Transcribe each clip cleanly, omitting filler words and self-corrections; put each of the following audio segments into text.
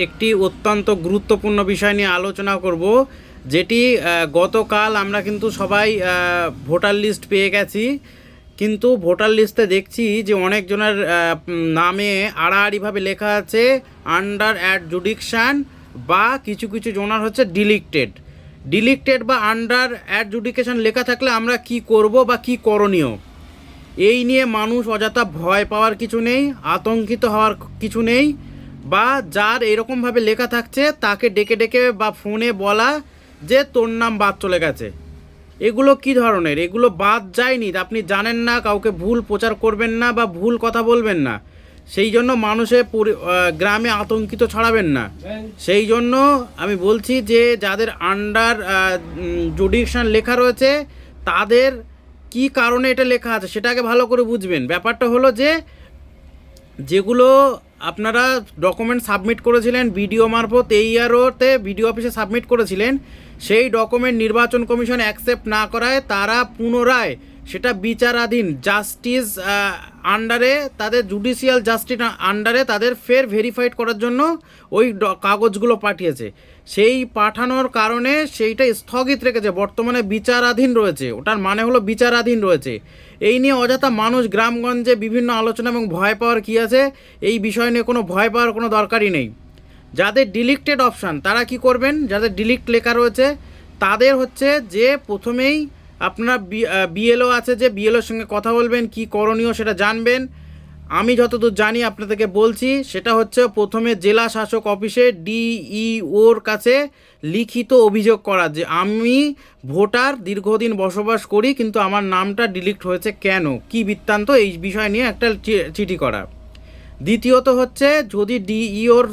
একটি অত্যন্ত গুরুত্বপূর্ণ বিষয় নিয়ে আলোচনা করব, যেটি গতকাল আমরা কিন্তু সবাই ভোটার লিস্ট পেয়ে গেছি। কিন্তু ভোটার লিস্টে দেখছি যে অনেকজনের নামে আড়াআড়িভাবে লেখা আছে আন্ডার অ্যাডজুডিকশান, বা কিছু কিছু জনার হচ্ছে ডিলিক্টেড বা আন্ডার অ্যাডজুডিকেশন লেখা থাকলে আমরা কি করব বা কি করণীয়, এই নিয়ে মানুষ অযথা ভয় পাওয়ার কিছু নেই, আতঙ্কিত হওয়ার কিছু নেই। বা যার এরকমভাবে লেখা থাকছে তাকে ডেকে ডেকে বা ফোনে বলা যে তোর নাম বাদ চলে গেছে, এগুলো কি ধরনের? এগুলো বাদ যায়নি, আপনি জানেন না, কাউকে ভুল প্রচার করবেন না বা ভুল কথা বলবেন না, সেই জন্য মানুষের গ্রামে আতঙ্কিত ছড়াবেন না। সেই জন্য আমি বলছি যে যাদের আন্ডার জুডিকশন লেখা রয়েছে তাদের কি কারণে এটা লেখা আছে সেটাকে ভালো করে বুঝবেন। ব্যাপারটা হলো যে যেগুলো আপনারা ডকুমেন্ট সাবমিট করেছিলেন বিডিও মারফত, এই ইয়ারতে বিডিও অফিসে সাবমিট করেছিলেন, সেই ডকুমেন্ট নির্বাচন কমিশন অ্যাকসেপ্ট না করায় তারা পুনরায় সেটা বিচারাধীন জাস্টিস আন্ডারে, তাদের জুডিশিয়াল জাস্টিস আন্ডারে তাদের ফের ভেরিফাইড করার জন্য ওই কাগজগুলো পাঠিয়েছে। সেই পাঠানোর কারণে সেইটা স্থগিত রেখেছে, বর্তমানে বিচারাধীন রয়েছে। ওটার মানে হলো বিচারাধীন রয়েছে। এই নিয়ে অযথা মানুষ গ্রামগঞ্জে বিভিন্ন আলোচনা এবং ভয় পাওয়ার কী আছে, এই বিষয় নিয়ে কোনো ভয় পাওয়ার কোনো দরকারই নেই। যাদের ডিলিক্টেড অপশান তারা কি করবেন, যাদের ডিলিক্ট লেখা রয়েছে তাদের হচ্ছে যে প্রথমেই আপনার বিএলও আছে, যে বিএলওর সঙ্গে কথা বলবেন, কি করণীয় সেটা জানবেন। আমি যতদূর জানি আপনাদেরকে বলছি, সেটা হচ্ছে প্রথমে জেলা শাসক অফিসে ডিইওর কাছে লিখিত অভিযোগ করা যে আমি ভোটার, দীর্ঘদিন বসবাস করি, কিন্তু আমার নামটা ডিলিট হয়েছে কেন, কি বৃত্তান্ত, এই বিষয় নিয়ে একটা চিঠি করা। দ্বিতীয়ত হচ্ছে যদি ডিইওর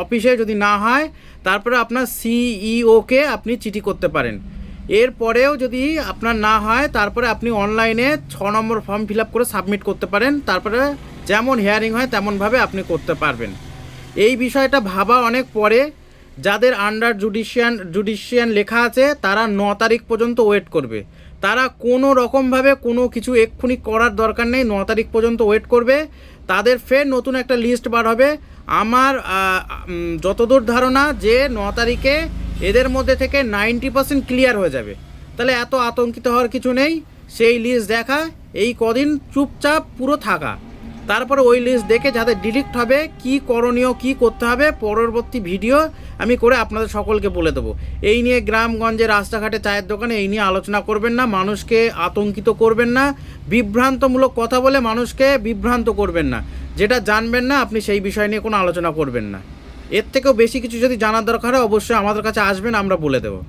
অফিসে যদি না হয়, তারপরে আপনার সিইওকে আপনি চিঠি করতে পারেন। এরপরেও যদি আপনার না হয়, তারপরে আপনি অনলাইনে 6 নম্বর ফর্ম ফিল আপ করে সাবমিট করতে পারেন। তারপরে যেমন হিয়ারিং হয় তেমনভাবে আপনি করতে পারবেন। এই বিষয়টা ভাবা অনেক পরে। যাদের আন্ডার জুডিশিয়ান লেখা আছে তারা 9 তারিখ পর্যন্ত ওয়েট করবে। তারা কোনো রকমভাবে কোনো কিছু এক্ষুনি করার দরকার নেই, 9 তারিখ পর্যন্ত ওয়েট করবে। তাদের ফের নতুন একটা লিস্ট বার হবে। আমার যতদূর ধারণা যে 9 তারিখে এদের মধ্যে থেকে 90% ক্লিয়ার হয়ে যাবে। তাহলে এত আতঙ্কিত হওয়ার কিছু নেই। সেই লিস্ট দেখা, এই কদিন চুপচাপ পুরো থাকা, তারপরে ওই লিস্ট দেখে যাদের ডিলিট হবে কি করণীয়, কি করতে হবে, পরবর্তী ভিডিও আমি করে আপনাদের সকলকে বলে দেবো। এই নিয়ে গ্রামগঞ্জে, রাস্তাঘাটে, চায়ের দোকানে এই নিয়ে আলোচনা করবেন না, মানুষকে আতঙ্কিত করবেন না, বিভ্রান্তমূলক কথা বলে মানুষকে বিভ্রান্ত করবেন না। যেটা জানবেন না আপনি সেই বিষয় নিয়ে কোনো আলোচনা করবেন না। এর থেকেও বেশি কিছু যদি জানার দরকার হয় অবশ্যই আমাদের কাছে আসবেন, আমরা বলে দেবো।